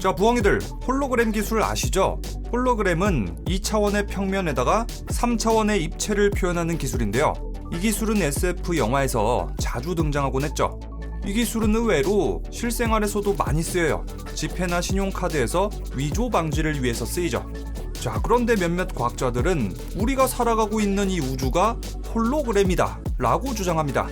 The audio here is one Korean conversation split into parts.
자, 부엉이들, 홀로그램 기술 아시죠? 홀로그램은 2차원의 평면에다가 3차원의 입체를 표현하는 기술인데요. 이 기술은 SF 영화에서 자주 등장하곤 했죠. 이 기술은 의외로 실생활에서도 많이 쓰여요. 지폐나 신용카드에서 위조 방지를 위해서 쓰이죠. 자, 그런데 몇몇 과학자들은 우리가 살아가고 있는 이 우주가 홀로그램이다 라고 주장합니다.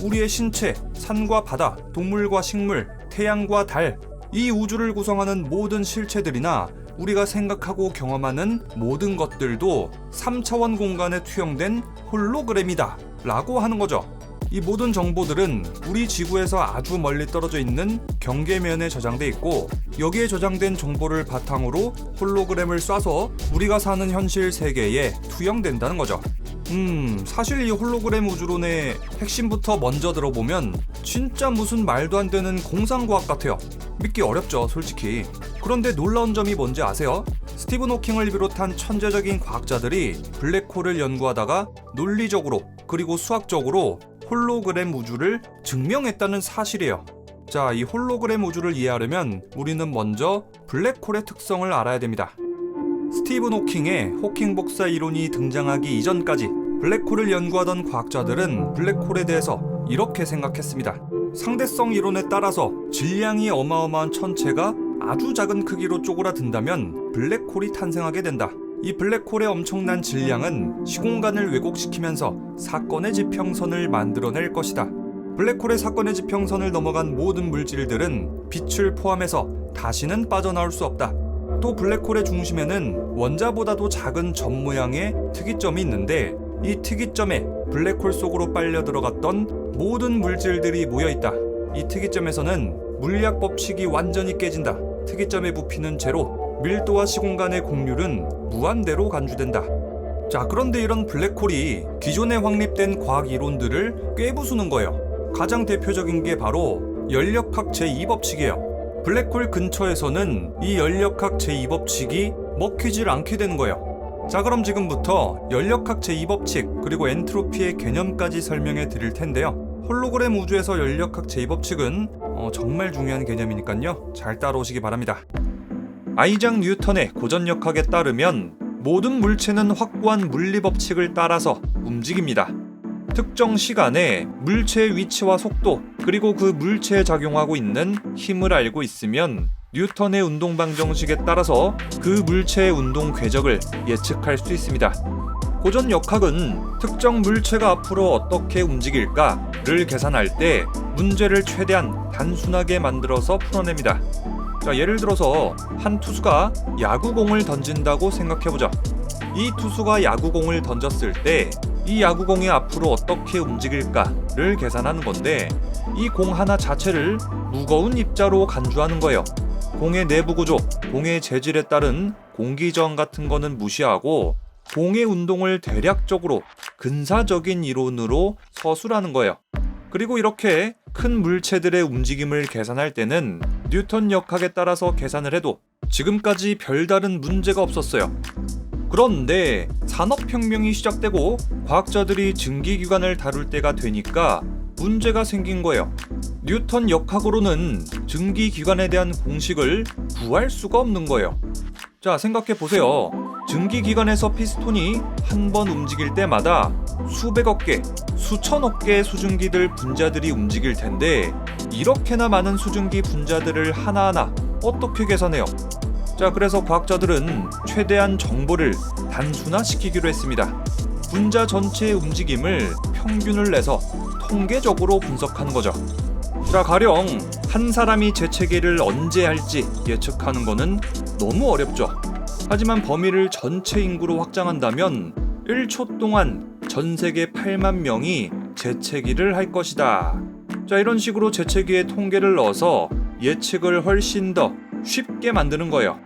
우리의 신체, 산과 바다, 동물과 식물, 태양과 달, 이 우주를 구성하는 모든 실체들이나 우리가 생각하고 경험하는 모든 것들도 3차원 공간에 투영된 홀로그램이다 라고 하는 거죠. 이 모든 정보들은 우리 지구에서 아주 멀리 떨어져 있는 경계면에 저장돼 있고, 여기에 저장된 정보를 바탕으로 홀로그램을 쏴서 우리가 사는 현실 세계에 투영된다는 거죠. 사실 이 홀로그램 우주론의 핵심부터 먼저 들어보면 진짜 무슨 말도 안 되는 공상과학 같아요. 믿기 어렵죠, 솔직히. 그런데 놀라운 점이 뭔지 아세요? 스티븐 호킹을 비롯한 천재적인 과학자들이 블랙홀을 연구하다가 논리적으로 그리고 수학적으로 홀로그램 우주를 증명했다는 사실이에요. 자, 이 홀로그램 우주를 이해하려면 우리는 먼저 블랙홀의 특성을 알아야 됩니다. 스티븐 호킹의 호킹 복사 이론이 등장하기 이전까지 블랙홀을 연구하던 과학자들은 블랙홀에 대해서 이렇게 생각했습니다. 상대성 이론에 따라서 질량이 어마어마한 천체가 아주 작은 크기로 쪼그라든다면 블랙홀이 탄생하게 된다. 이 블랙홀의 엄청난 질량은 시공간을 왜곡시키면서 사건의 지평선을 만들어낼 것이다. 블랙홀의 사건의 지평선을 넘어간 모든 물질들은 빛을 포함해서 다시는 빠져나올 수 없다. 또 블랙홀의 중심에는 원자보다도 작은 점 모양의 특이점이 있는데, 이 특이점에 블랙홀 속으로 빨려 들어갔던 모든 물질들이 모여있다. 이 특이점에서는 물리학 법칙이 완전히 깨진다. 특이점의 부피는 제로, 밀도와 시공간의 곡률은 무한대로 간주된다. 자, 그런데 이런 블랙홀이 기존에 확립된 과학 이론들을 꿰부수는 거예요. 가장 대표적인 게 바로 연력학 제2법칙이에요. 블랙홀 근처에서는 이 연력학 제2법칙이 먹히질 않게 되는 거예요. 자, 그럼 지금부터 연력학 제2법칙 그리고 엔트로피의 개념까지 설명해 드릴 텐데요. 홀로그램 우주에서 연력학 제2법칙은 정말 중요한 개념이니까요. 잘 따라오시기 바랍니다. 아이작 뉴턴의 고전역학에 따르면 모든 물체는 확고한 물리법칙을 따라서 움직입니다. 특정 시간에 물체의 위치와 속도, 그리고 그 물체에 작용하고 있는 힘을 알고 있으면 뉴턴의 운동방정식에 따라서 그 물체의 운동 궤적을 예측할 수 있습니다. 고전 역학은 특정 물체가 앞으로 어떻게 움직일까를 계산할 때 문제를 최대한 단순하게 만들어서 풀어냅니다. 자, 예를 들어서 한 투수가 야구공을 던진다고 생각해보자. 이 투수가 야구공을 던졌을 때 이 야구공이 앞으로 어떻게 움직일까를 계산하는 건데, 이 공 하나 자체를 무거운 입자로 간주하는 거예요. 공의 내부 구조, 공의 재질에 따른 공기저항 같은 거는 무시하고 공의 운동을 대략적으로 근사적인 이론으로 서술하는 거예요. 그리고 이렇게 큰 물체들의 움직임을 계산할 때는 뉴턴 역학에 따라서 계산을 해도 지금까지 별다른 문제가 없었어요. 그런데 산업혁명이 시작되고 과학자들이 증기기관을 다룰 때가 되니까 문제가 생긴 거예요. 뉴턴 역학으로는 증기기관에 대한 공식을 구할 수가 없는 거예요. 자, 생각해보세요. 증기기관에서 피스톤이 한 번 움직일 때마다 수백억 개, 수천억 개의 수증기들 분자들이 움직일 텐데, 이렇게나 많은 수증기 분자들을 하나하나 어떻게 계산해요? 자, 그래서 과학자들은 최대한 정보를 단순화시키기로 했습니다. 분자 전체의 움직임을 평균을 내서 통계적으로 분석하는 거죠. 자, 가령 한 사람이 재채기를 언제 할지 예측하는 거는 너무 어렵죠. 하지만 범위를 전체 인구로 확장한다면 1초 동안 전 세계 8만 명이 재채기를 할 것이다. 자, 이런 식으로 재채기의 통계를 넣어서 예측을 훨씬 더 쉽게 만드는 거예요.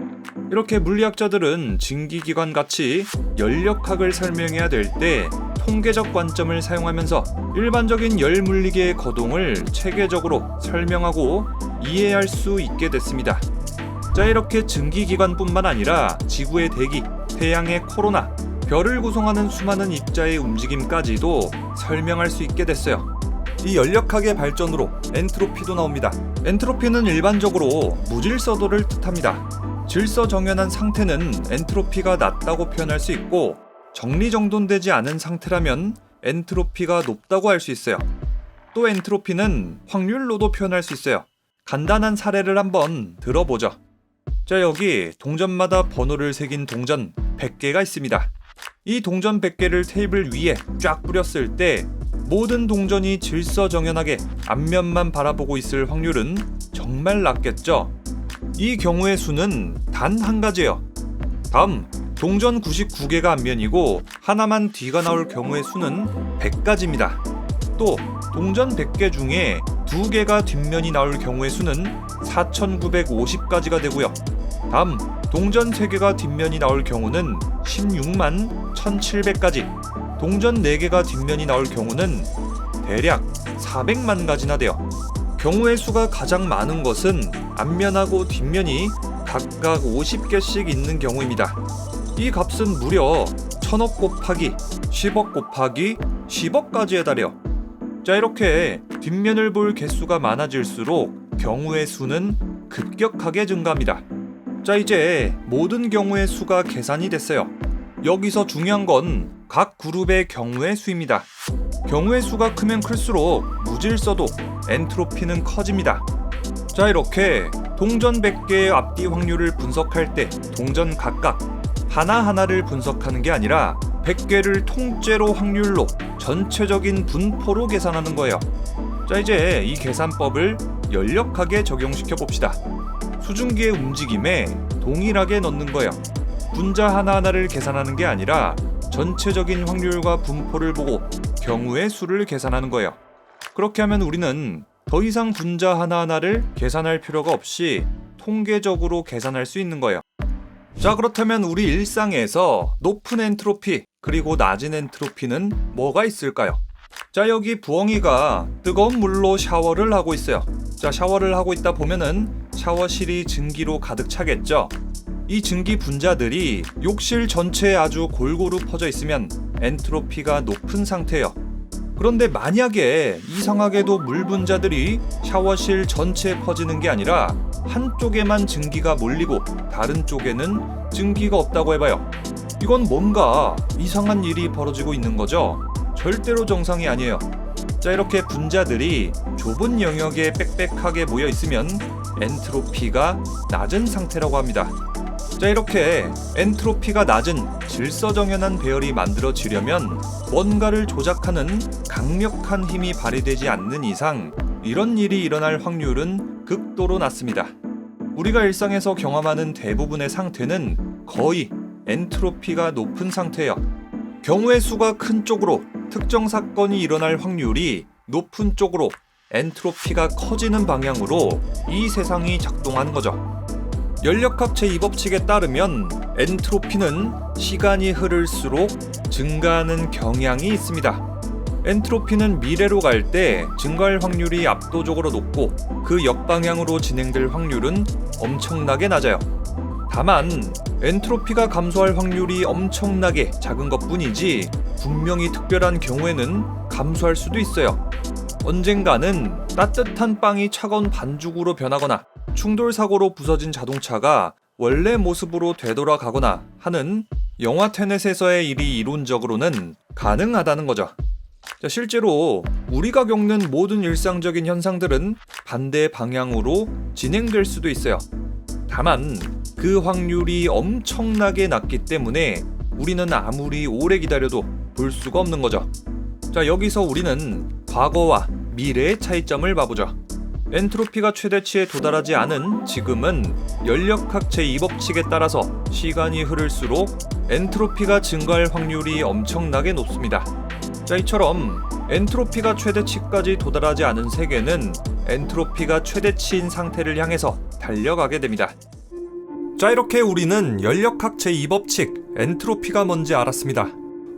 이렇게 물리학자들은 증기기관 같이 연력학을 설명해야 될 때 통계적 관점을 사용하면서 일반적인 열물리계의 거동을 체계적으로 설명하고 이해할 수 있게 됐습니다. 자, 이렇게 증기기관뿐만 아니라 지구의 대기, 태양의 코로나, 별을 구성하는 수많은 입자의 움직임까지도 설명할 수 있게 됐어요. 이 연력학의 발전으로 엔트로피도 나옵니다. 엔트로피는 일반적으로 무질서도를 뜻합니다. 질서정연한 상태는 엔트로피가 낮다고 표현할 수 있고, 정리정돈되지 않은 상태라면 엔트로피가 높다고 할 수 있어요. 또 엔트로피는 확률로도 표현할 수 있어요. 간단한 사례를 한번 들어보죠. 자, 여기 동전마다 번호를 새긴 동전 100개가 있습니다. 이 동전 100개를 테이블 위에 쫙 뿌렸을 때 모든 동전이 질서정연하게 앞면만 바라보고 있을 확률은 정말 낮겠죠? 이 경우의 수는 단 한 가지예요. 다음, 동전 99개가 앞면이고 하나만 뒤가 나올 경우의 수는 100가지입니다. 또 동전 100개 중에 2개가 뒷면이 나올 경우의 수는 4950가지가 되고요. 다음, 동전 3개가 뒷면이 나올 경우는 16만 1700가지, 동전 4개가 뒷면이 나올 경우는 대략 400만 가지나 돼요. 경우의 수가 가장 많은 것은 앞면하고 뒷면이 각각 50개씩 있는 경우입니다. 이 값은 무려 1000억 곱하기 10억 곱하기 10억까지에 달해요. 자, 이렇게 뒷면을 볼 개수가 많아질수록 경우의 수는 급격하게 증가합니다. 자, 이제 모든 경우의 수가 계산이 됐어요. 여기서 중요한 건 각 그룹의 경우의 수입니다. 경우의 수가 크면 클수록 무질서도, 엔트로피는 커집니다. 자, 이렇게 동전 100개의 앞뒤 확률을 분석할 때 동전 각각 하나하나를 분석하는 게 아니라 100개를 통째로 확률로 전체적인 분포로 계산하는 거예요. 자, 이제 이 계산법을 연력학에 적용시켜 봅시다. 수증기의 움직임에 동일하게 넣는 거예요. 분자 하나하나를 계산하는 게 아니라 전체적인 확률과 분포를 보고 경우의 수를 계산하는 거예요. 그렇게 하면 우리는 더 이상 분자 하나하나를 계산할 필요가 없이 통계적으로 계산할 수 있는 거예요. 자, 그렇다면 우리 일상에서 높은 엔트로피 그리고 낮은 엔트로피는 뭐가 있을까요? 자, 여기 부엉이가 뜨거운 물로 샤워를 하고 있어요. 자, 샤워를 하고 있다 보면은 샤워실이 증기로 가득 차겠죠? 이 증기 분자들이 욕실 전체에 아주 골고루 퍼져 있으면 엔트로피가 높은 상태예요. 그런데 만약에 이상하게도 물 분자들이 샤워실 전체에 퍼지는 게 아니라 한쪽에만 증기가 몰리고 다른 쪽에는 증기가 없다고 해봐요. 이건 뭔가 이상한 일이 벌어지고 있는 거죠? 절대로 정상이 아니에요. 자, 이렇게 분자들이 좁은 영역에 빽빽하게 모여 있으면 엔트로피가 낮은 상태라고 합니다. 자, 이렇게 엔트로피가 낮은 질서정연한 배열이 만들어지려면 뭔가를 조작하는 강력한 힘이 발휘되지 않는 이상 이런 일이 일어날 확률은 극도로 낮습니다. 우리가 일상에서 경험하는 대부분의 상태는 거의 엔트로피가 높은 상태예요. 경우의 수가 큰 쪽으로 특정 사건이 일어날 확률이 높은 쪽으로 엔트로피가 커지는 방향으로 이 세상이 작동하는 거죠. 연력학 제2법칙에 따르면 엔트로피는 시간이 흐를수록 증가하는 경향이 있습니다. 엔트로피는 미래로 갈 때 증가할 확률이 압도적으로 높고 그 역방향으로 진행될 확률은 엄청나게 낮아요. 다만 엔트로피가 감소할 확률이 엄청나게 작은 것뿐이지 분명히 특별한 경우에는 감소할 수도 있어요. 언젠가는 따뜻한 빵이 차가운 반죽으로 변하거나 충돌 사고로 부서진 자동차가 원래 모습으로 되돌아가거나 하는 영화 테넷에서의 일이 이론적으로는 가능하다는 거죠. 자, 실제로 우리가 겪는 모든 일상적인 현상들은 반대 방향으로 진행될 수도 있어요. 다만 그 확률이 엄청나게 낮기 때문에 우리는 아무리 오래 기다려도 볼 수가 없는 거죠. 자, 여기서 우리는 과거와 미래의 차이점을 봐보죠. 엔트로피가 최대치에 도달하지 않은 지금은 연력학 제2법칙에 따라서 시간이 흐를수록 엔트로피가 증가할 확률이 엄청나게 높습니다. 자, 이처럼 엔트로피가 최대치까지 도달하지 않은 세계는 엔트로피가 최대치인 상태를 향해서 달려가게 됩니다. 자, 이렇게 우리는 연력학 제2법칙 엔트로피가 뭔지 알았습니다.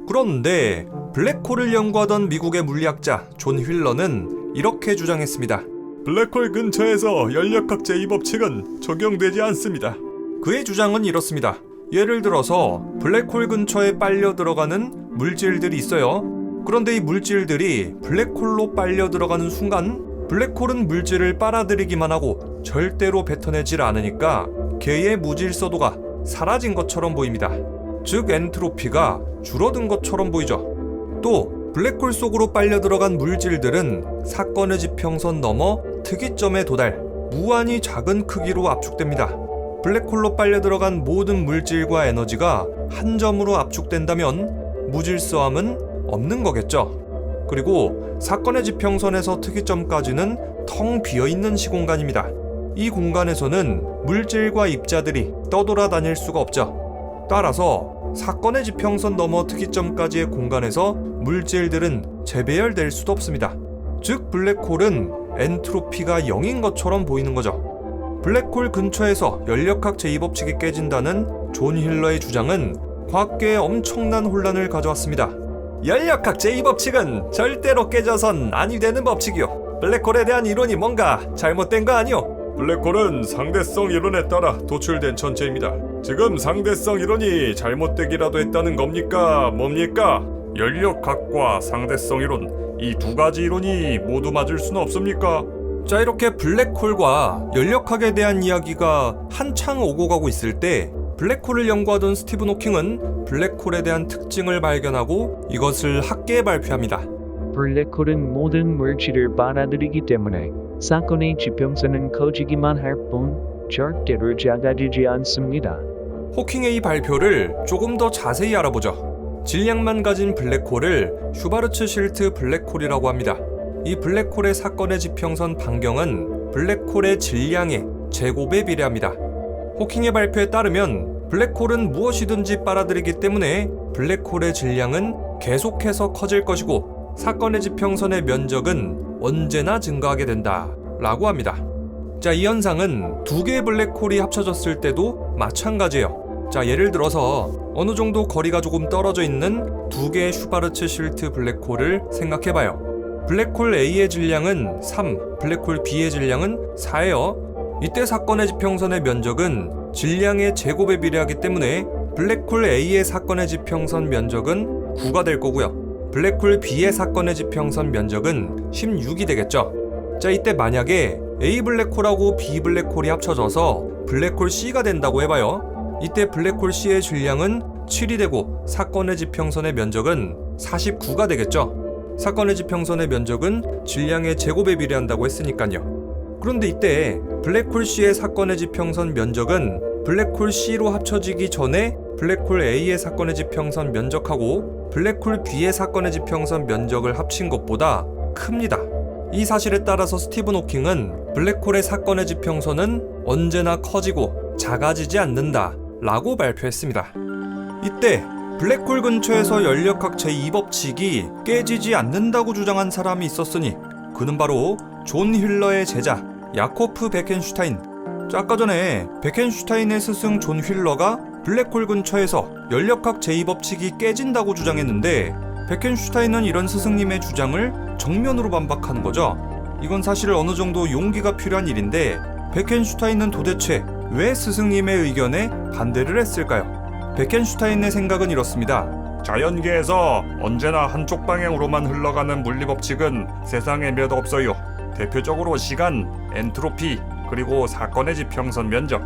그런데 블랙홀을 연구하던 미국의 물리학자 존 휠러는 이렇게 주장했습니다. 블랙홀 근처에서 연력학 제2법칙은 적용되지 않습니다. 그의 주장은 이렇습니다. 예를 들어서 블랙홀 근처에 빨려 들어가는 물질들이 있어요. 그런데 이 물질들이 블랙홀로 빨려 들어가는 순간 블랙홀은 물질을 빨아들이기만 하고 절대로 뱉어내질 않으니까 걔의 무질서도가 사라진 것처럼 보입니다. 즉 엔트로피가 줄어든 것처럼 보이죠. 또 블랙홀 속으로 빨려 들어간 물질들은 사건의 지평선 넘어 특이점에 도달, 무한히 작은 크기로 압축됩니다. 블랙홀로 빨려 들어간 모든 물질과 에너지가 한 점으로 압축된다면 무질서함은 없는 거겠죠. 그리고 사건의 지평선에서 특이점까지는 텅 비어있는 시공간입니다. 이 공간에서는 물질과 입자들이 떠돌아다닐 수가 없죠. 따라서 사건의 지평선 넘어 특이점까지의 공간에서 물질들은 재배열될 수도 없습니다. 즉 블랙홀은 엔트로피가 0인 것처럼 보이는 거죠. 블랙홀 근처에서 연력학 제2법칙이 깨진다는 존 힐러의 주장은 과학계에 엄청난 혼란을 가져왔습니다. 연력학 제2법칙은 절대로 깨져선 아니 되는 법칙이요. 블랙홀에 대한 이론이 뭔가 잘못된 거 아니요? 블랙홀은 상대성 이론에 따라 도출된 천체입니다. 지금 상대성 이론이 잘못되기라도 했다는 겁니까? 뭡니까? 연력학과 상대성 이론, 이 두 가지 이론이 모두 맞을 수는 없습니까? 자, 이렇게 블랙홀과 연력학에 대한 이야기가 한창 오고 가고 있을 때 블랙홀을 연구하던 스티븐 호킹은 블랙홀에 대한 특징을 발견하고 이것을 학계에 발표합니다. 블랙홀은 모든 물질을 빨아들이기 때문에 사건의 지평선은 커지기만 할 뿐 절대로 작아지지 않습니다. 호킹의 이 발표를 조금 더 자세히 알아보죠. 질량만 가진 블랙홀을 슈바르츠실트 블랙홀이라고 합니다. 이 블랙홀의 사건의 지평선 반경은 블랙홀의 질량의 제곱에 비례합니다. 호킹의 발표에 따르면 블랙홀은 무엇이든지 빨아들이기 때문에 블랙홀의 질량은 계속해서 커질 것이고 사건의 지평선의 면적은 언제나 증가하게 된다 라고 합니다. 자, 이 현상은 두 개의 블랙홀이 합쳐졌을 때도 마찬가지예요. 자, 예를 들어서 어느 정도 거리가 조금 떨어져 있는 두 개의 슈바르츠실트 블랙홀을 생각해봐요. 블랙홀 A의 질량은 3, 블랙홀 B의 질량은 4예요. 이때 사건의 지평선의 면적은 질량의 제곱에 비례하기 때문에 블랙홀 A의 사건의 지평선 면적은 9가 될 거고요. 블랙홀 B의 사건의 지평선 면적은 16이 되겠죠. 자, 이때 만약에 A 블랙홀하고 B 블랙홀이 합쳐져서 블랙홀 C가 된다고 해봐요. 이때 블랙홀 C의 질량은 7이 되고 사건의 지평선의 면적은 49가 되겠죠. 사건의 지평선의 면적은 질량의 제곱에 비례한다고 했으니까요. 그런데 이때 블랙홀 C의 사건의 지평선 면적은 블랙홀 C로 합쳐지기 전에 블랙홀 A의 사건의 지평선 면적하고 블랙홀 B의 사건의 지평선 면적을 합친 것보다 큽니다. 이 사실에 따라서 스티븐 호킹은 블랙홀의 사건의 지평선은 언제나 커지고 작아지지 않는다 라고 발표했습니다. 이때 블랙홀 근처에서 연력학 제2법칙이 깨지지 않는다고 주장한 사람이 있었으니 그는 바로 존 힐러의 제자 야코프 베켄슈타인. 아까 전에 베켄슈타인의 스승 존 힐러가 블랙홀 근처에서 연력학 제2법칙이 깨진다고 주장했는데 베켄슈타인은 이런 스승님의 주장을 정면으로 반박하는 거죠. 이건 사실 어느 정도 용기가 필요한 일인데 베켄슈타인은 도대체 왜 스승님의 의견에 반대를 했을까요? 베켄슈타인의 생각은 이렇습니다. 자연계에서 언제나 한쪽 방향으로만 흘러가는 물리법칙은 세상에 몇 없어요. 대표적으로 시간, 엔트로피, 그리고 사건의 지평선 면적.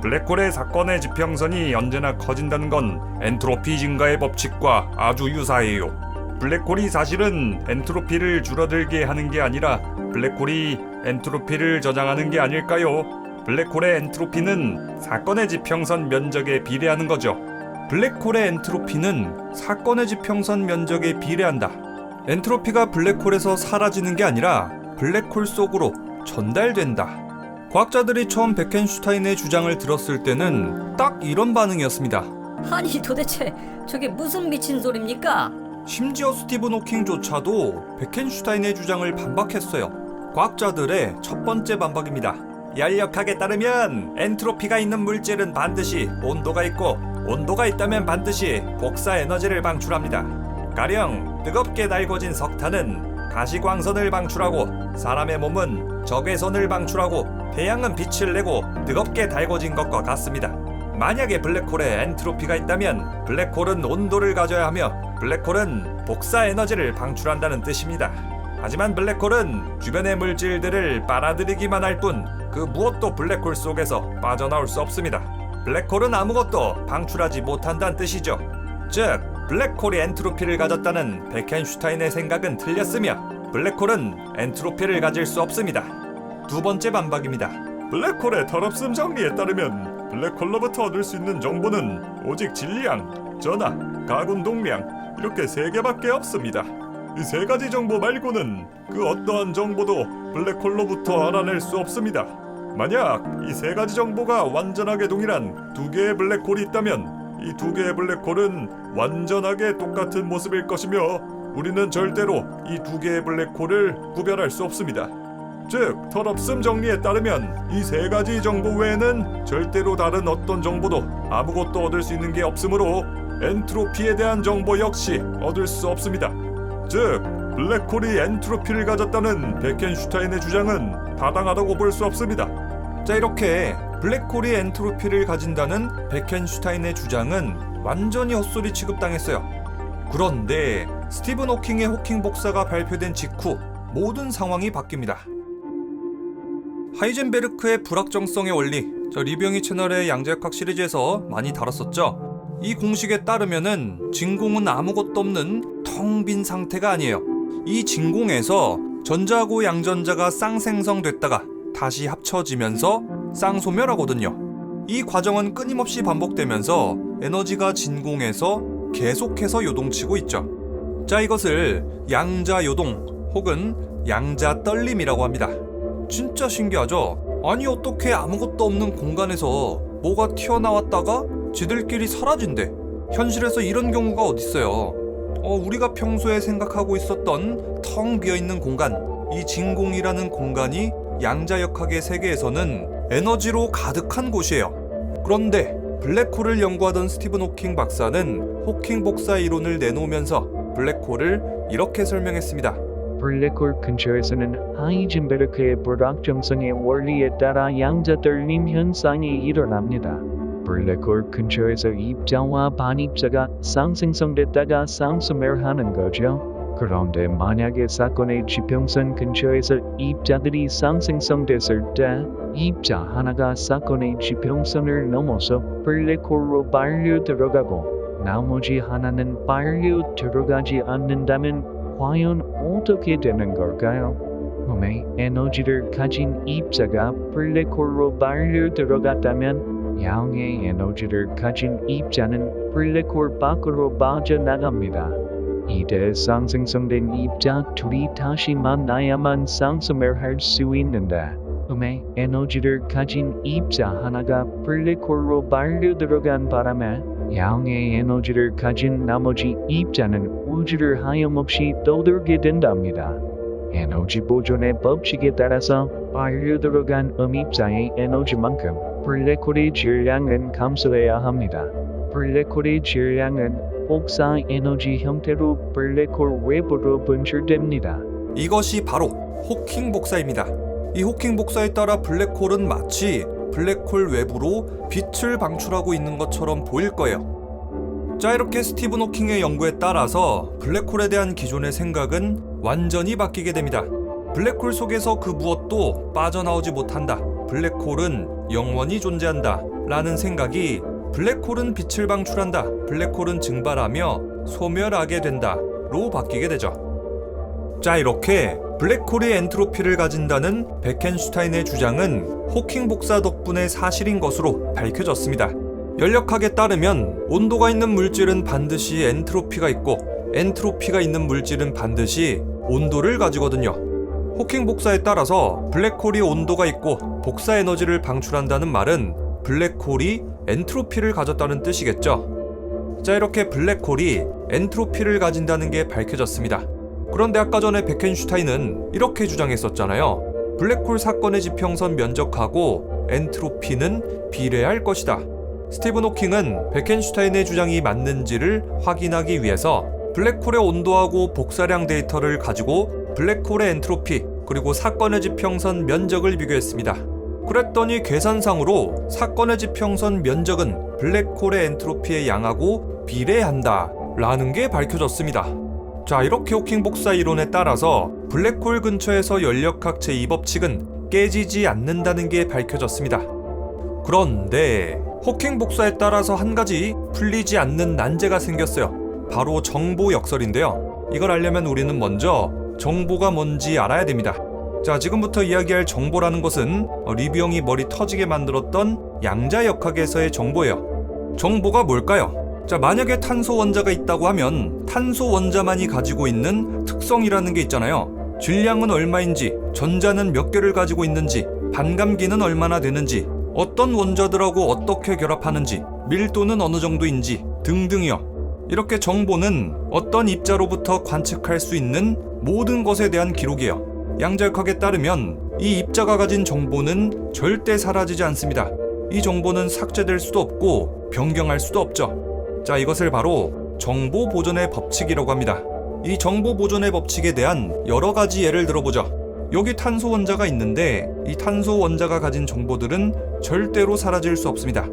블랙홀의 사건의 지평선이 언제나 커진다는 건 엔트로피 증가의 법칙과 아주 유사해요. 블랙홀이 사실은 엔트로피를 줄어들게 하는 게 아니라 블랙홀이 엔트로피를 저장하는 게 아닐까요? 블랙홀의 엔트로피는 사건의 지평선 면적에 비례하는 거죠. 블랙홀의 엔트로피는 사건의 지평선 면적에 비례한다. 엔트로피가 블랙홀에서 사라지는 게 아니라 블랙홀 속으로 전달된다. 과학자들이 처음 베켄슈타인의 주장을 들었을 때는 딱 이런 반응이었습니다. 아니 도대체 저게 무슨 미친 소리입니까? 심지어 스티븐 호킹조차도 베켄슈타인의 주장을 반박했어요. 과학자들의 첫 번째 반박입니다. 연력학에 따르면 엔트로피가 있는 물질은 반드시 온도가 있고 온도가 있다면 반드시 복사 에너지를 방출합니다. 가령 뜨겁게 달궈진 석탄은 가시광선을 방출하고 사람의 몸은 적외선을 방출하고 태양은 빛을 내고 뜨겁게 달궈진 것과 같습니다. 만약에 블랙홀에 엔트로피가 있다면 블랙홀은 온도를 가져야 하며 블랙홀은 복사 에너지를 방출한다는 뜻입니다. 하지만 블랙홀은 주변의 물질들을 빨아들이기만 할 뿐 그 무엇도 블랙홀 속에서 빠져나올 수 없습니다. 블랙홀은 아무것도 방출하지 못한다는 뜻이죠. 즉, 블랙홀이 엔트로피를 가졌다는 베켄슈타인의 생각은 틀렸으며 블랙홀은 엔트로피를 가질 수 없습니다. 두 번째 반박입니다. 블랙홀의 털없음 정리에 따르면 블랙홀로부터 얻을 수 있는 정보는 오직 질량, 전하, 가군동량 이렇게 세 개밖에 없습니다. 이 세 가지 정보 말고는 그 어떠한 정보도 블랙홀로부터 알아낼 수 없습니다. 만약 이 세 가지 정보가 완전하게 동일한 두 개의 블랙홀이 있다면 이 두 개의 블랙홀은 완전하게 똑같은 모습일 것이며 우리는 절대로 이 두 개의 블랙홀을 구별할 수 없습니다. 즉, 털없음 정리에 따르면 이 세 가지 정보 외에는 절대로 다른 어떤 정보도 아무것도 얻을 수 있는 게 없으므로 엔트로피에 대한 정보 역시 얻을 수 없습니다. 즉, 블랙홀이 엔트로피를 가졌다는 베켄슈타인의 주장은 타당하다고 볼 수 없습니다. 자, 이렇게 블랙홀이 엔트로피를 가진다는 베켄슈타인의 주장은 완전히 헛소리 취급당했어요. 그런데 스티븐 호킹의 호킹 복사가 발표된 직후 모든 상황이 바뀝니다. 하이젠베르크의 불확정성의 원리, 저 리뷰영이 채널의 양자역학 시리즈에서 많이 다뤘었죠. 이 공식에 따르면은 진공은 아무것도 없는 텅 빈 상태가 아니에요. 이 진공에서 전자하고 양전자가 쌍생성됐다가 다시 합쳐지면서 쌍소멸하거든요. 이 과정은 끊임없이 반복되면서 에너지가 진공에서 계속해서 요동치고 있죠. 자, 이것을 양자요동 혹은 양자떨림이라고 합니다. 진짜 신기하죠? 아니, 어떻게 아무것도 없는 공간에서 뭐가 튀어나왔다가 지들끼리 사라진대. 현실에서 이런 경우가 어딨어요. 우리가 평소에 생각하고 있었던 텅 비어있는 공간, 이 진공이라는 공간이 양자역학의 세계에서는 에너지로 가득한 곳이에요. 그런데 블랙홀을 연구하던 스티븐 호킹 박사는 호킹 복사 이론을 내놓으면서 블랙홀을 이렇게 설명했습니다. 블랙홀 근처에서는 하이젠베르크의 불확정성의 원리에 따라 양자떨림 현상이 일어납니다. 블랙홀 근처에서 입자와 반입자가 쌍생성됐다가 쌍소멸하는 거죠. 그런데 만약에 사건의 지평선 근처에서 입자들이 쌍생성됐을 때 입자 하나가 사건의 지평선을 넘어서 블랙홀로 빨려 들어가고 나머지 하나는 빨려 들어가지 않는다면 과연 어떻게 되는 걸까요? 음의 에너지를 가진 입자가 블랙홀로 빨려 들어갔다면 양의 에너지를 가진 입자는 블랙홀 밖으로 빠져나갑니다. 이때 쌍생성된 입자 둘이 다시 만나야만 쌍소멸할 수 있는데 음의 에너지를 가진 입자 하나가 블랙홀로 빨려 들어간 바람에 양의 에너지를 가진 나머지 입자는 우주를 하염없이 떠돌게 된답니다. 에너지 보존의 법칙에 따라서 빨려 들어간 입자의 에너지만큼 블랙홀의 질량은 감소해야 합니다. 블랙홀의 질량은 복사 에너지 형태로 블랙홀 외부로 분출됩니다. 이것이 바로 호킹 복사입니다. 이 호킹 복사에 따라 블랙홀은 마치 블랙홀 외부로 빛을 방출하고 있는 것처럼 보일 거예요. 자, 이렇게 스티븐 호킹의 연구에 따라서 블랙홀에 대한 기존의 생각은 완전히 바뀌게 됩니다. 블랙홀 속에서 그 무엇도 빠져나오지 못한다. 블랙홀은 영원히 존재한다. 라는 생각이 블랙홀은 빛을 방출한다. 블랙홀은 증발하며 소멸하게 된다. 로 바뀌게 되죠. 자, 이렇게 블랙홀이 엔트로피를 가진다는 베켄슈타인의 주장은 호킹 복사 덕분에 사실인 것으로 밝혀졌습니다. 연력학에 따르면 온도가 있는 물질은 반드시 엔트로피가 있고 엔트로피가 있는 물질은 반드시 온도를 가지거든요. 호킹 복사에 따라서 블랙홀이 온도가 있고 복사 에너지를 방출한다는 말은 블랙홀이 엔트로피를 가졌다는 뜻이겠죠. 자, 이렇게 블랙홀이 엔트로피를 가진다는 게 밝혀졌습니다. 그런데 아까 전에 베켄슈타인은 이렇게 주장했었잖아요. 블랙홀 사건의 지평선 면적하고 엔트로피는 비례할 것이다. 스티븐 호킹은 베켄슈타인의 주장이 맞는지를 확인하기 위해서 블랙홀의 온도하고 복사량 데이터를 가지고 블랙홀의 엔트로피 그리고 사건의 지평선 면적을 비교했습니다. 그랬더니 계산상으로 사건의 지평선 면적은 블랙홀의 엔트로피의 양하고 비례한다 라는 게 밝혀졌습니다. 자, 이렇게 호킹 복사 이론에 따라서 블랙홀 근처에서 연력학 제2법칙은 깨지지 않는다는 게 밝혀졌습니다. 그런데 호킹 복사에 따라서 한 가지 풀리지 않는 난제가 생겼어요. 바로 정보 역설인데요. 이걸 알려면 우리는 먼저 정보가 뭔지 알아야 됩니다. 자, 지금부터 이야기할 정보라는 것은 리뷰 형이 머리 터지게 만들었던 양자역학에서의 정보예요. 정보가 뭘까요? 자, 만약에 탄소 원자가 있다고 하면 탄소 원자만이 가지고 있는 특성이라는 게 있잖아요. 질량은 얼마인지, 전자는 몇 개를 가지고 있는지, 반감기는 얼마나 되는지, 어떤 원자들하고 어떻게 결합하는지, 밀도는 어느 정도인지 등등이요. 이렇게 정보는 어떤 입자로부터 관측할 수 있는 모든 것에 대한 기록이에요. 양자역학에 따르면 이 입자가 가진 정보는 절대 사라지지 않습니다. 이 정보는 삭제될 수도 없고 변경할 수도 없죠. 자, 이것을 바로 정보 보존의 법칙이라고 합니다. 이 정보 보존의 법칙에 대한 여러 가지 예를 들어보죠. 여기 탄소 원자가 있는데 이 탄소 원자가 가진 정보들은 절대로 사라질 수 없습니다.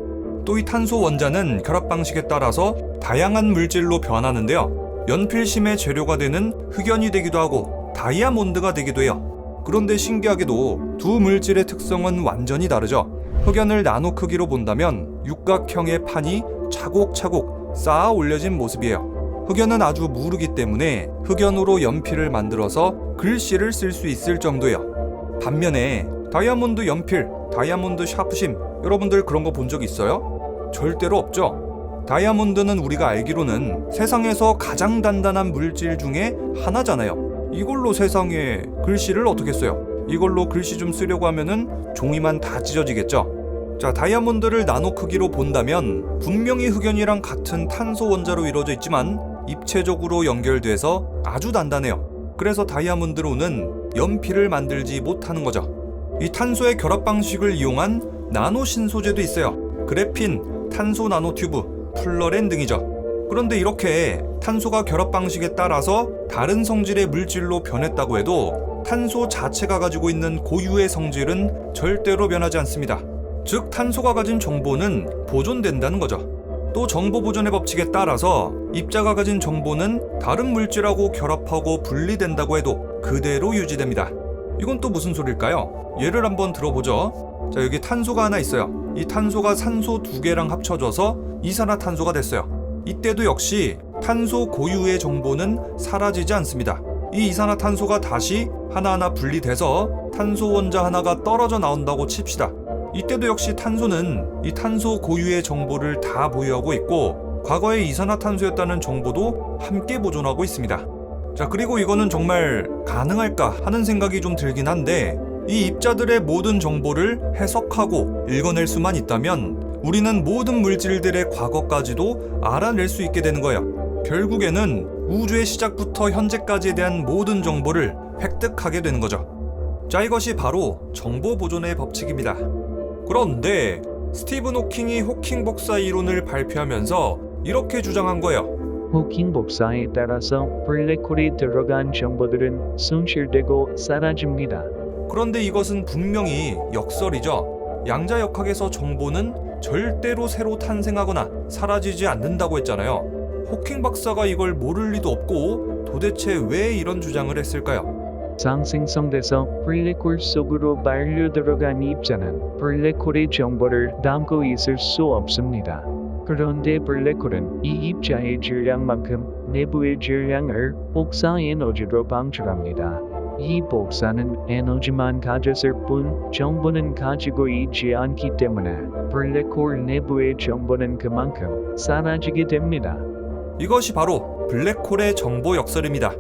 또 이 탄소 원자는 결합 방식에 따라서 다양한 물질로 변하는데요. 연필심의 재료가 되는 흑연이 되기도 하고 다이아몬드가 되기도 해요. 그런데 신기하게도 두 물질의 특성은 완전히 다르죠. 흑연을 나노 크기로 본다면 육각형의 판이 차곡차곡 쌓아 올려진 모습이에요. 흑연은 아주 무르기 때문에 흑연으로 연필을 만들어서 글씨를 쓸 수 있을 정도예요. 반면에 다이아몬드 연필, 다이아몬드 샤프심, 여러분들 그런 거 본 적 있어요? 절대로 없죠. 다이아몬드는 우리가 알기로는 세상에서 가장 단단한 물질 중에 하나잖아요. 이걸로 세상에 글씨를 어떻게 써요? 이걸로 글씨 좀 쓰려고 하면은 종이만 다 찢어지겠죠. 자, 다이아몬드를 나노 크기로 본다면 분명히 흑연이랑 같은 탄소 원자로 이루어져 있지만 입체적으로 연결돼서 아주 단단해요. 그래서 다이아몬드로는 연필을 만들지 못하는 거죠. 이 탄소의 결합 방식을 이용한 나노 신소재도 있어요. 그래핀, 탄소 나노튜브, 플러렌 등이죠. 그런데 이렇게 탄소가 결합 방식에 따라서 다른 성질의 물질로 변했다고 해도 탄소 자체가 가지고 있는 고유의 성질은 절대로 변하지 않습니다. 즉, 탄소가 가진 정보는 보존된다는 거죠. 또 정보 보존의 법칙에 따라서 입자가 가진 정보는 다른 물질하고 결합하고 분리된다고 해도 그대로 유지됩니다. 이건 또 무슨 소릴까요? 예를 한번 들어보죠. 자, 여기 탄소가 하나 있어요. 이 탄소가 산소 2개랑 합쳐져서 이산화탄소가 됐어요. 이때도 역시 탄소 고유의 정보는 사라지지 않습니다. 이 이산화탄소가 다시 하나하나 분리돼서 탄소 원자 하나가 떨어져 나온다고 칩시다. 이때도 역시 탄소는 이 탄소 고유의 정보를 다 보유하고 있고 과거에 이산화탄소였다는 정보도 함께 보존하고 있습니다. 자, 그리고 이거는 정말 가능할까 하는 생각이 좀 들긴 한데 이 입자들의 모든 정보를 해석하고 읽어낼 수만 있다면 우리는 모든 물질들의 과거까지도 알아낼 수 있게 되는 거예요. 결국에는 우주의 시작부터 현재까지에 대한 모든 정보를 획득하게 되는 거죠. 자, 이것이 바로 정보 보존의 법칙입니다. 그런데 스티븐 호킹이 호킹 복사 이론을 발표하면서 이렇게 주장한 거예요. 호킹 복사에 따라서 블랙홀에 들어간 정보들은 손실되고 사라집니다. 그런데 이것은 분명히 역설이죠. 양자역학에서 정보는 절대로 새로 탄생하거나 사라지지 않는다고 했잖아요. 호킹 박사가 이걸 모를 리도 없고 도대체 왜 이런 주장을 했을까요? 상생성돼서 블랙홀 속으로 빨려 들어간 입자는 블랙홀의 정보를 담고 있을 수 없습니다. 그런데 블랙홀은 이 입자의 질량만큼 내부의 질량을 복사 에너지로 방출합니다. 이 복사는 에너지만 가졌을 뿐 정보는 가지고 있지 않기 때문에 블랙홀 내부의 정보는 그만큼 사라지게 됩니다. 이것이 바로 블랙홀의 정보 역설입니다.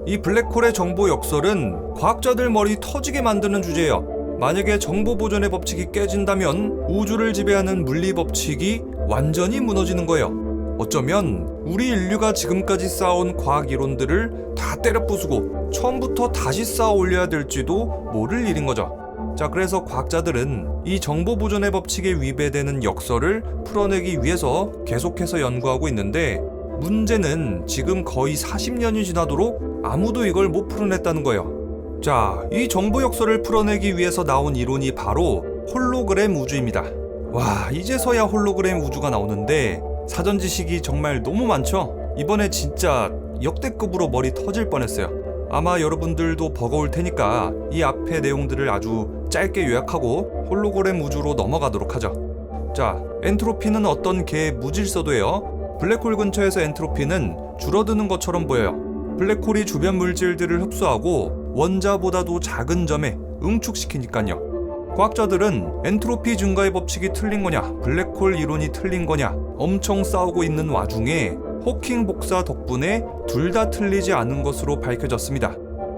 이 블랙홀의 정보 역설은 과학자들 머리 터지게 만드는 주제예요. 만약에 정보 보존의 법칙이 깨진다면 우주를 지배하는 물리 법칙이 완전히 무너지는 거예요. 어쩌면 우리 인류가 지금까지 쌓아온 과학 이론들을 다 때려 부수고 처음부터 다시 쌓아 올려야 될지도 모를 일인 거죠. 자, 그래서 과학자들은 이 정보 보존의 법칙에 위배되는 역설을 풀어내기 위해서 계속해서 연구하고 있는데 문제는 지금 거의 40년이 지나도록 아무도 이걸 못 풀어냈다는 거예요. 자, 이 정보 역설을 풀어내기 위해서 나온 이론이 바로 홀로그램 우주입니다. 와, 이제서야 홀로그램 우주가 나오는데 사전 지식이 정말 너무 많죠? 이번에 진짜 역대급으로 머리 터질 뻔했어요. 아마 여러분들도 버거울 테니까 이 앞의 내용들을 아주 짧게 요약하고 홀로그램 우주로 넘어가도록 하죠. 자, 엔트로피는 어떤 개의 무질서도예요. 블랙홀 근처에서 엔트로피는 줄어드는 것처럼 보여요. 블랙홀이 주변 물질들을 흡수하고 원자보다도 작은 점에 응축시키니까요. 과학자들은 엔트로피 증가의 법칙이 틀린 거냐, 블랙홀 이론이 틀린 거냐 엄청 싸우고 있는 와중에 호킹 복사 덕분에 둘 다 틀리지 않은 것으로 밝혀졌습니다.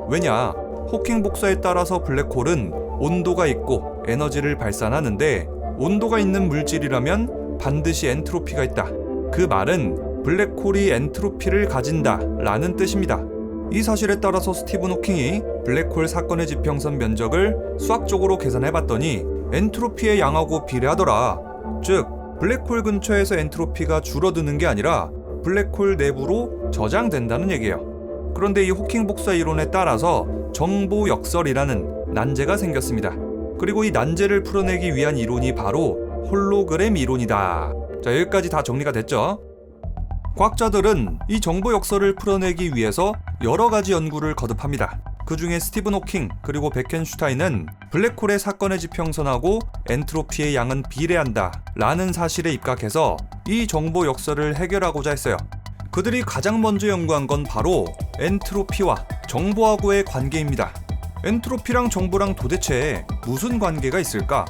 왜냐, 호킹 복사에 따라서 블랙홀은 온도가 있고 에너지를 발산하는데 온도가 있는 물질이라면 반드시 엔트로피가 있다. 그 말은 블랙홀이 엔트로피를 가진다 라는 뜻입니다. 이 사실에 따라서 스티븐 호킹이 블랙홀 사건의 지평선 면적을 수학적으로 계산해봤더니 엔트로피의 양하고 비례하더라. 즉, 블랙홀 근처에서 엔트로피가 줄어드는 게 아니라 블랙홀 내부로 저장된다는 얘기예요. 그런데 이 호킹 복사 이론에 따라서 정보 역설이라는 난제가 생겼습니다. 그리고 이 난제를 풀어내기 위한 이론이 바로 홀로그램 이론이다. 자, 여기까지 다 정리가 됐죠? 과학자들은 이 정보 역설을 풀어내기 위해서 여러 가지 연구를 거듭합니다. 그 중에 스티븐 호킹 그리고 베켄슈타인은 블랙홀의 사건의 지평선하고 엔트로피의 양은 비례한다 라는 사실에 입각해서 이 정보 역설을 해결하고자 했어요. 그들이 가장 먼저 연구한 건 바로 엔트로피와 정보하고의 관계입니다. 엔트로피랑 정보랑 도대체 무슨 관계가 있을까?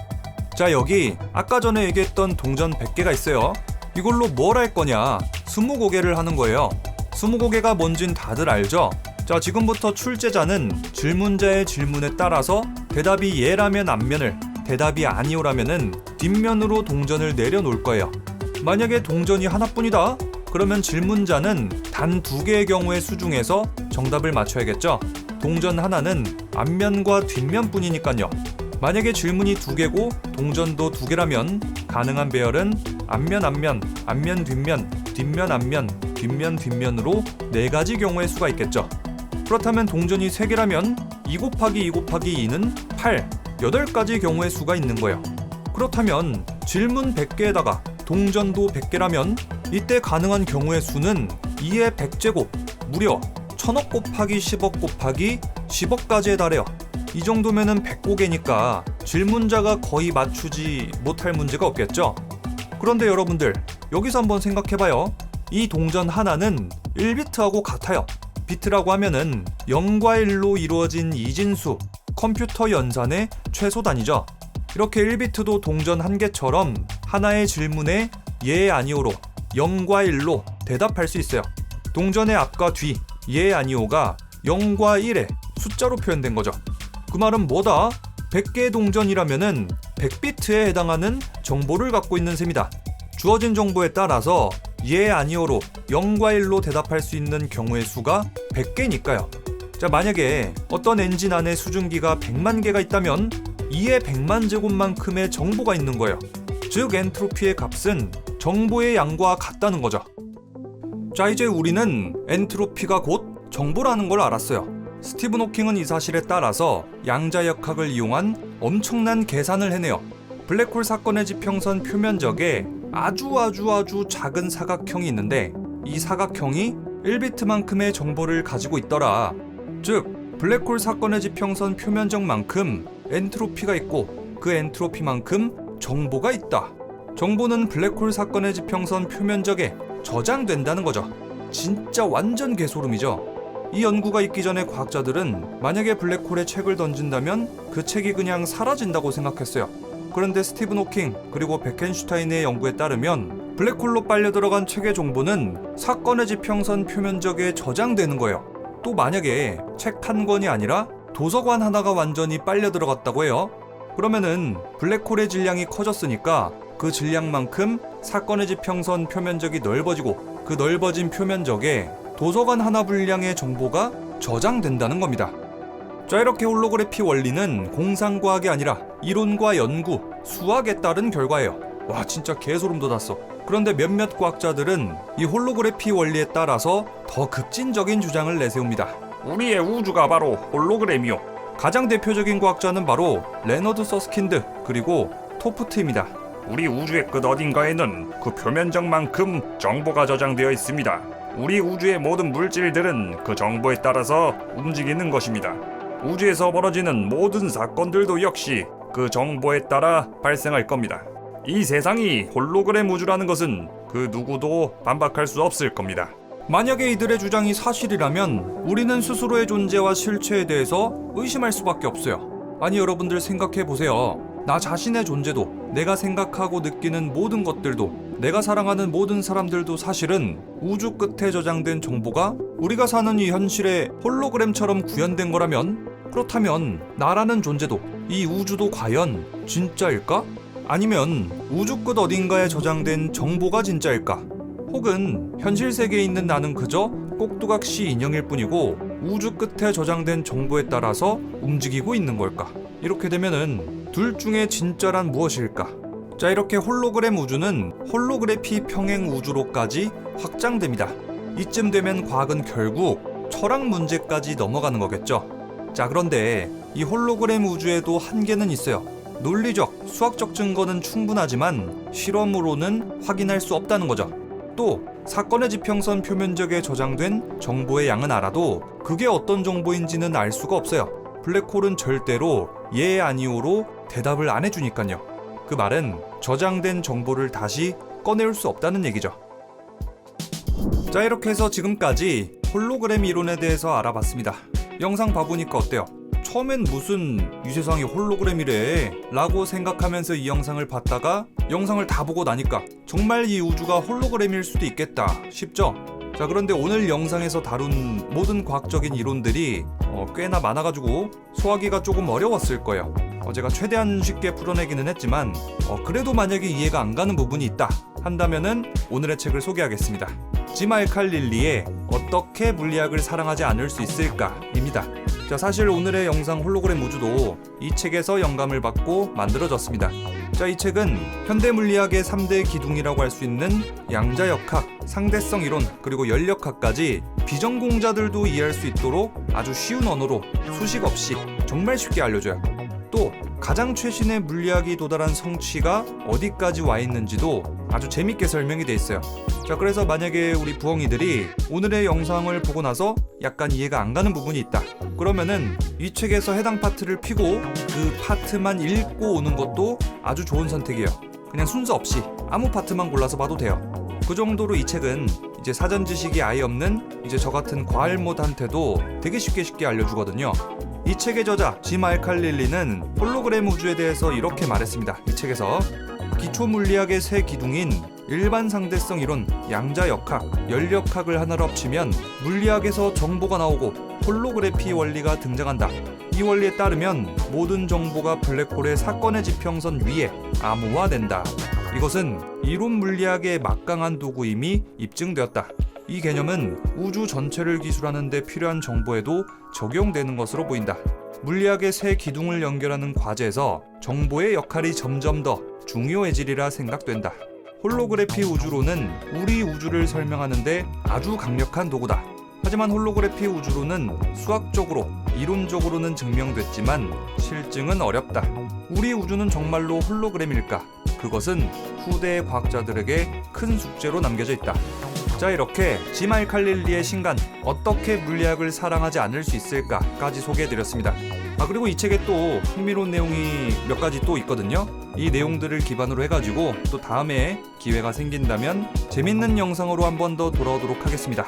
자, 여기 아까 전에 얘기했던 동전 100개가 있어요. 이걸로 뭘 할 거냐? 스무고개를 하는 거예요. 스무고개가 뭔진 다들 알죠? 자, 지금부터 출제자는 질문자의 질문에 따라서 대답이 예라면 앞면을, 대답이 아니오라면은 뒷면으로 동전을 내려놓을 거예요. 만약에 동전이 하나뿐이다? 그러면 질문자는 단 2개의 경우의 수 중에서 정답을 맞춰야겠죠? 동전 하나는 앞면과 뒷면뿐이니까요. 만약에 질문이 2개고 동전도 2개라면 가능한 배열은 앞면 앞면, 앞면 뒷면, 뒷면 앞면, 뒷면 뒷면으로 4가지 경우의 수가 있겠죠. 그렇다면 동전이 3개라면 2 곱하기 2 곱하기 2는 8, 8가지 경우의 수가 있는 거예요. 그렇다면 질문 100개에다가 동전도 100개라면 이때 가능한 경우의 수는 2의 100제곱, 무려 1000억 곱하기 10억 곱하기 10억까지에 달해요. 이 정도면은 100고개니까 질문자가 거의 맞추지 못할 문제가 없겠죠? 그런데 여러분들, 여기서 한번 생각해봐요. 이 동전 하나는 1비트하고 같아요. 비트라고 하면은 0과 1로 이루어진 이진수, 컴퓨터 연산의 최소 단위죠. 이렇게 1비트도 동전 한 개처럼 하나의 질문에 예 아니오로 0과 1로 대답할 수 있어요. 동전의 앞과 뒤, 예 아니오가 0과 1의 숫자로 표현된 거죠. 그 말은 뭐다? 100개의 동전이라면은 100비트에 해당하는 정보를 갖고 있는 셈이다. 주어진 정보에 따라서 예 아니오로 0과 1로 대답할 수 있는 경우의 수가 100개니까요. 자, 만약에 어떤 엔진 안에 수증기가 100만 개가 있다면 2의 100만 제곱만큼의 정보가 있는 거예요. 즉 엔트로피의 값은 정보의 양과 같다는 거죠. 자, 이제 우리는 엔트로피가 곧 정보라는 걸 알았어요. 스티븐 호킹은 이 사실에 따라서 양자역학을 이용한 엄청난 계산을 해내요. 블랙홀 사건의 지평선 표면적에 아주 작은 사각형이 있는데 이 사각형이 1비트만큼의 정보를 가지고 있더라. 즉 블랙홀 사건의 지평선 표면적만큼 엔트로피가 있고 그 엔트로피만큼 정보가 있다. 정보는 블랙홀 사건의 지평선 표면적에 저장된다는 거죠. 진짜 완전 개소름이죠. 이 연구가 있기 전에 과학자들은 만약에 블랙홀에 책을 던진다면 그 책이 그냥 사라진다고 생각했어요. 그런데 스티븐 호킹 그리고 베켄슈타인의 연구에 따르면 블랙홀로 빨려 들어간 책의 정보는 사건의 지평선 표면적에 저장되는 거예요. 또 만약에 책 한 권이 아니라 도서관 하나가 완전히 빨려 들어갔다고 해요. 그러면은 블랙홀의 질량이 커졌으니까 그 질량만큼 사건의 지평선 표면적이 넓어지고 그 넓어진 표면적에 도서관 하나 분량의 정보가 저장된다는 겁니다. 자, 이렇게 홀로그래피 원리는 공상과학이 아니라 이론과 연구, 수학에 따른 결과예요. 와, 진짜 개소름 돋았어. 그런데 몇몇 과학자들은 이 홀로그래피 원리에 따라서 더 급진적인 주장을 내세웁니다. 우리의 우주가 바로 홀로그램이요. 가장 대표적인 과학자는 바로 레너드 서스킨드 그리고 토프트입니다. 우리 우주의 끝 어딘가에는 그 표면적만큼 정보가 저장되어 있습니다. 우리 우주의 모든 물질들은 그 정보에 따라서 움직이는 것입니다. 우주에서 벌어지는 모든 사건들도 역시 그 정보에 따라 발생할 겁니다. 이 세상이 홀로그램 우주라는 것은 그 누구도 반박할 수 없을 겁니다. 만약에 이들의 주장이 사실이라면 우리는 스스로의 존재와 실체에 대해서 의심할 수밖에 없어요. 아니 여러분들 생각해보세요. 나 자신의 존재도, 내가 생각하고 느끼는 모든 것들도, 내가 사랑하는 모든 사람들도 사실은 우주 끝에 저장된 정보가 우리가 사는 이 현실의 홀로그램처럼 구현된 거라면, 그렇다면 나라는 존재도, 이 우주도 과연 진짜일까? 아니면 우주 끝 어딘가에 저장된 정보가 진짜일까? 혹은 현실 세계에 있는 나는 그저 꼭두각시 인형일 뿐이고 우주 끝에 저장된 정보에 따라서 움직이고 있는 걸까? 이렇게 되면은 둘 중에 진짜란 무엇일까? 자, 이렇게 홀로그램 우주는 홀로그래피 평행 우주로까지 확장됩니다. 이쯤 되면 과학은 결국 철학 문제까지 넘어가는 거겠죠. 자, 그런데 이 홀로그램 우주에도 한계는 있어요. 논리적, 수학적 증거는 충분하지만 실험으로는 확인할 수 없다는 거죠. 또 사건의 지평선 표면적에 저장된 정보의 양은 알아도 그게 어떤 정보인지는 알 수가 없어요. 블랙홀은 절대로 예 아니오로 대답을 안 해주니까요. 그 말은 저장된 정보를 다시 꺼내올 수 없다는 얘기죠. 자, 이렇게 해서 지금까지 홀로그램 이론에 대해서 알아봤습니다. 영상 봐보니까 어때요? 처음엔 무슨 이 세상이 홀로그램이래 라고 생각하면서 이 영상을 봤다가 영상을 다 보고 나니까 정말 이 우주가 홀로그램일 수도 있겠다 싶죠? 자, 그런데 오늘 영상에서 다룬 모든 과학적인 이론들이 꽤나 많아가지고 소화하기가 조금 어려웠을 거예요. 제가 최대한 쉽게 풀어내기는 했지만 그래도 만약에 이해가 안 가는 부분이 있다 한다면은 오늘의 책을 소개하겠습니다. 짐 알칼릴리의 어떻게 물리학을 사랑하지 않을 수 있을까입니다. 자, 사실 오늘의 영상 홀로그램 우주도 이 책에서 영감을 받고 만들어졌습니다. 자, 이 책은 현대 물리학의 3대 기둥이라고 할 수 있는 양자역학, 상대성 이론, 그리고 연력학까지 비전공자들도 이해할 수 있도록 아주 쉬운 언어로 수식 없이 정말 쉽게 알려줘요. 또 가장 최신의 물리학이 도달한 성취가 어디까지 와 있는지도 아주 재밌게 설명이 돼 있어요. 자, 그래서 만약에 우리 부엉이들이 오늘의 영상을 보고 나서 약간 이해가 안 가는 부분이 있다, 그러면은 이 책에서 해당 파트를 피고 그 파트만 읽고 오는 것도 아주 좋은 선택이에요. 그냥 순서 없이 아무 파트만 골라서 봐도 돼요. 그 정도로 이 책은 이제 사전 지식이 아예 없는 이제 저 같은 과할못한테도 되게 쉽게 알려주거든요. 이 책의 저자 짐 알칼릴리는 홀로그램 우주에 대해서 이렇게 말했습니다. 이 책에서 기초 물리학의 세 기둥인 일반 상대성 이론, 양자역학, 연력학을 하나로 합치면 물리학에서 정보가 나오고 홀로그래피 원리가 등장한다. 이 원리에 따르면 모든 정보가 블랙홀의 사건의 지평선 위에 암호화된다. 이것은 이론 물리학의 막강한 도구임이 입증되었다. 이 개념은 우주 전체를 기술하는 데 필요한 정보에도 적용되는 것으로 보인다. 물리학의 세 기둥을 연결하는 과제에서 정보의 역할이 점점 더 중요해지리라 생각된다. 홀로그래피 우주론은 우리 우주를 설명하는데 아주 강력한 도구다. 하지만 홀로그래피 우주론은 수학적으로, 이론적으로는 증명됐지만 실증은 어렵다. 우리 우주는 정말로 홀로그램일까? 그것은 후대의 과학자들에게 큰 숙제로 남겨져 있다. 자, 이렇게 짐 알칼릴리의 신간 어떻게 물리학을 사랑하지 않을 수 있을까까지 소개해드렸습니다. 그리고 이 책에 또 흥미로운 내용이 몇 가지 또 있거든요. 이 내용들을 기반으로 해가지고 또 다음에 기회가 생긴다면 재밌는 영상으로 한 번 더 돌아오도록 하겠습니다.